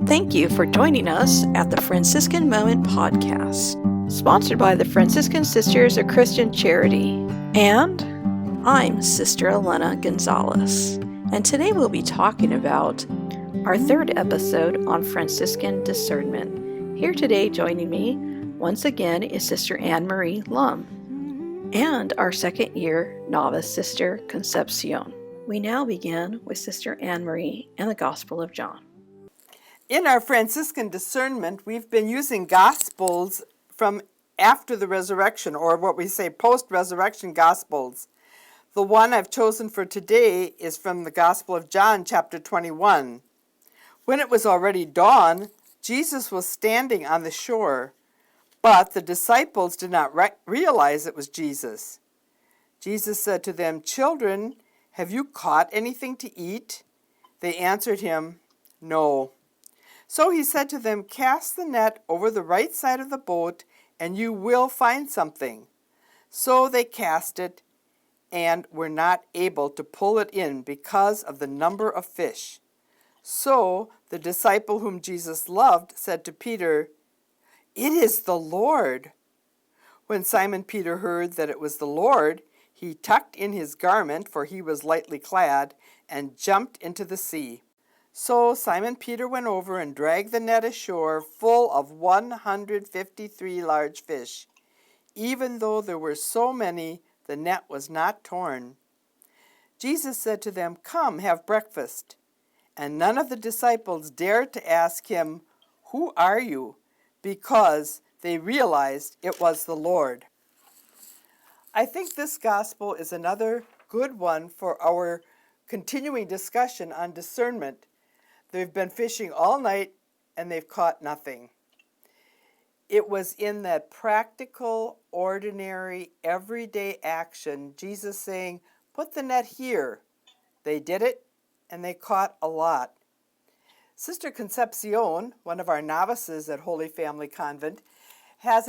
Thank you for joining us at the Franciscan Moment podcast, sponsored by the Franciscan Sisters of Christian Charity. And I'm Sister Elena Gonzales. And today we'll be talking about our third episode on Franciscan discernment. Here today joining me once again is Sister Anne-Marie Lum and our second year novice sister Concepcion. We now begin with Sister Anne-Marie and the Gospel of John. In our Franciscan discernment, we've been using Gospels from after the resurrection, or what we say post-resurrection Gospels. The one I've chosen for today is from the Gospel of John, chapter 21. When it was already dawn, Jesus was standing on the shore, but the disciples did not realize it was Jesus. Jesus said to them, "Children, have you caught anything to eat?" They answered him, "No." So he said to them, "Cast the net over the right side of the boat, and you will find something." So they cast it, and were not able to pull it in because of the number of fish. So the disciple whom Jesus loved said to Peter, "It is the Lord." When Simon Peter heard that it was the Lord, he tucked in his garment, for he was lightly clad, and jumped into the sea. So Simon Peter went over and dragged the net ashore full of 153 large fish. Even though there were so many, the net was not torn. Jesus said to them, "Come, have breakfast." And none of the disciples dared to ask him, "Who are you?" because they realized it was the Lord. I think this gospel is another good one for our continuing discussion on discernment. They've been fishing all night and they've caught nothing. It was in that practical, ordinary, everyday action, Jesus saying, "Put the net here." They did it and they caught a lot. Sister Concepcion, one of our novices at Holy Family Convent, has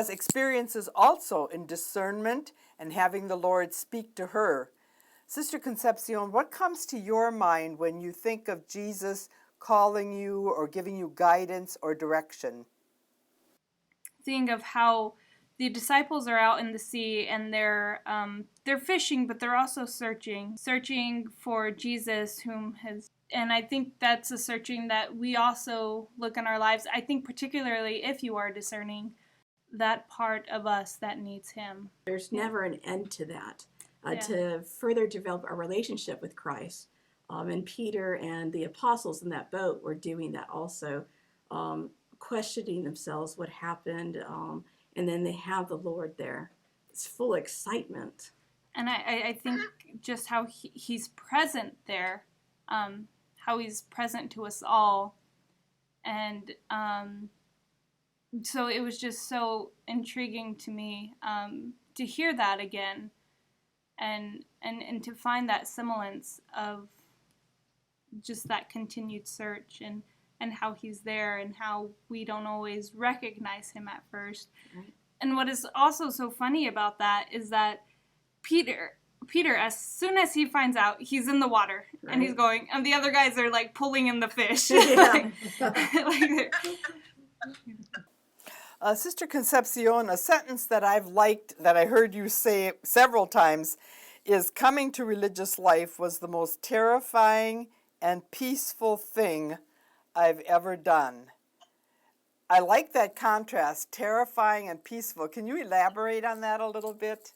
experiences also in discernment and having the Lord speak to her. Sister Concepcion, what comes to your mind when you think of Jesus calling you or giving you guidance or direction? Think of how the disciples are out in the sea and they're fishing, but they're also searching for Jesus, and I think that's a searching that we also look in our lives. I think particularly if you are discerning, that part of us that needs him. There's never an end to that. To further develop our relationship with Christ. And Peter and the apostles in that boat were doing that also, questioning themselves what happened, and then they have the Lord there. It's full excitement. And I think just how he's present there, how he's present to us all. And so it was just so intriguing to me to hear that again. And to find that semblance of just that continued search and how he's there and how we don't always recognize him at first. Right. And what is also so funny about that is that Peter, as soon as he finds out, he's in the water. Right. And he's going, and the other guys are like pulling in the fish. Sister Concepcion, a sentence that I've liked, that I heard you say several times, is coming to religious life was the most terrifying and peaceful thing I've ever done. I like that contrast, terrifying and peaceful. Can you elaborate on that a little bit?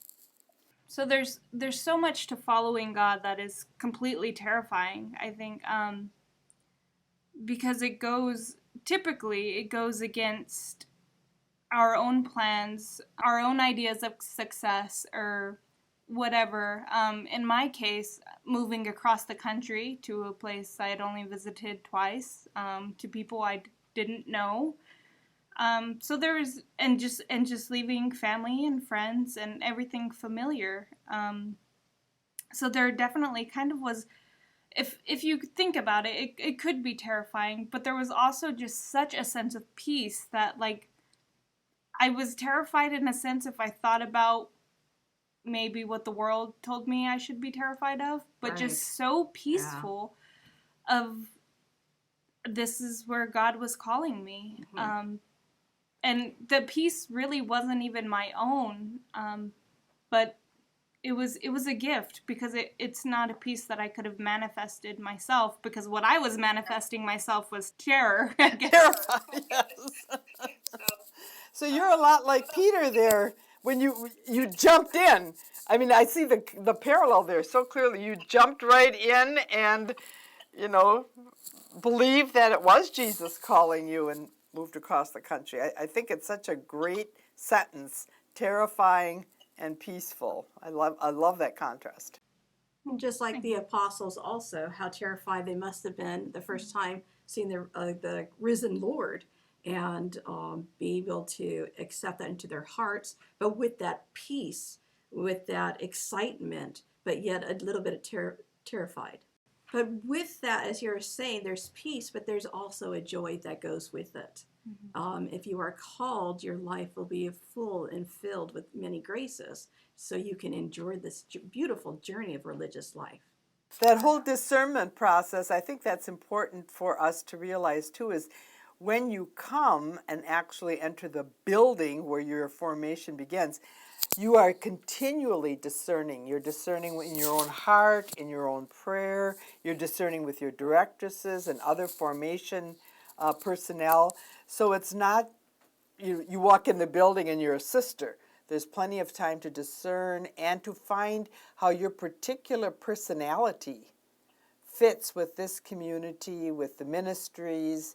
So there's so much to following God that is completely terrifying, I think, because it goes against our own plans, our own ideas of success, or whatever. In my case, moving across the country to a place I had only visited twice, to people I didn't know. So there was, and just leaving family and friends and everything familiar. So there definitely kind of was, if you think about it, it could be terrifying, but there was also just such a sense of peace that, like, I was terrified in a sense if I thought about maybe what the world told me I should be terrified of, but just so peaceful of this is where God was calling me. Mm-hmm. And the peace really wasn't even my own, but it was a gift, because it's not a peace that I could have manifested myself, because what I was manifesting myself was terror, I guess. Terrified, yes. So you're a lot like Peter there when you jumped in. I mean, I see the parallel there so clearly. You jumped right in and, believed that it was Jesus calling you and moved across the country. I think it's such a great sentence, terrifying and peaceful. I love that contrast. Just like the apostles also, how terrified they must have been the first time seeing the risen Lord, and be able to accept that into their hearts, but with that peace, with that excitement, but yet a little bit of terrified. But with that, as you're saying, there's peace, but there's also a joy that goes with it. If you are called, your life will be full and filled with many graces, so you can enjoy this beautiful journey of religious life. That whole discernment process, I think that's important for us to realize too, is when you come and actually enter the building where your formation begins, you are continually discerning. You're discerning in your own heart, in your own prayer. You're discerning with your directresses and other formation personnel. So it's not you walk in the building and you're a sister. There's plenty of time to discern and to find how your particular personality fits with this community, with the ministries.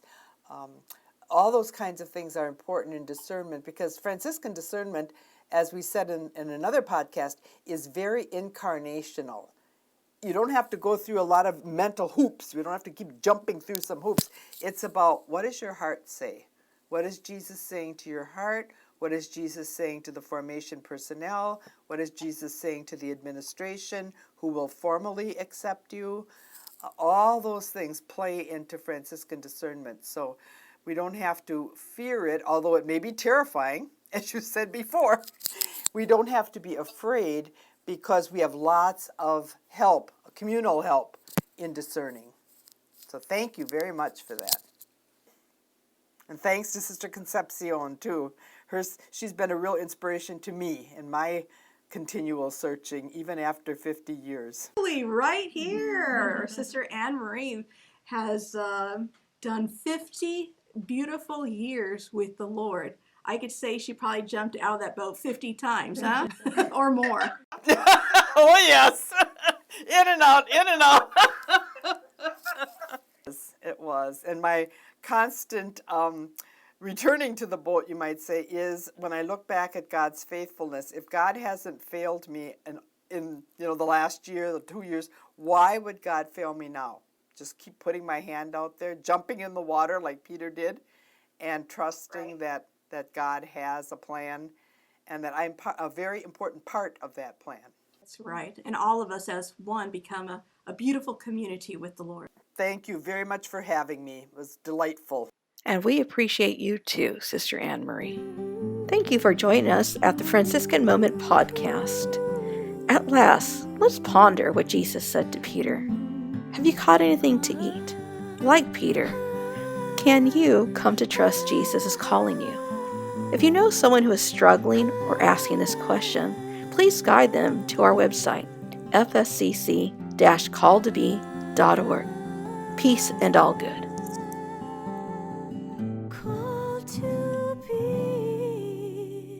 All those kinds of things are important in discernment, because Franciscan discernment, as we said in another podcast, is very incarnational. You don't have to go through a lot of mental hoops. You don't have to keep jumping through some hoops. It's about, what does your heart say? What is Jesus saying to your heart? What is Jesus saying to the formation personnel? What is Jesus saying to the administration who will formally accept you? All those things play into Franciscan discernment. So we don't have to fear it, although it may be terrifying, as you said before. We don't have to be afraid, because we have lots of help, communal help, in discerning. So thank you very much for that. And thanks to Sister Concepcion, too. She's been a real inspiration to me in my continual searching, even after 50 years. Right here, Sister Anne Marie has done 50 beautiful years with the Lord. I could say she probably jumped out of that boat 50 times, huh? Or more. Oh, yes. In and out, in and out. It was. And my constant returning to the boat, you might say, is when I look back at God's faithfulness. If God hasn't failed me in the last year, the 2 years, why would God fail me now? Just keep putting my hand out there, jumping in the water like Peter did, and trusting that God has a plan, and that I'm a very important part of that plan. That's right. And all of us as one become a beautiful community with the Lord. Thank you very much for having me. It was delightful. And we appreciate you too, Sister Anne Marie. Thank you for joining us at the Franciscan Moment podcast. At last, let's ponder what Jesus said to Peter. Have you caught anything to eat? Like Peter, can you come to trust Jesus is calling you? If you know someone who is struggling or asking this question, please guide them to our website, fscc-calltobe.org. Peace and all good.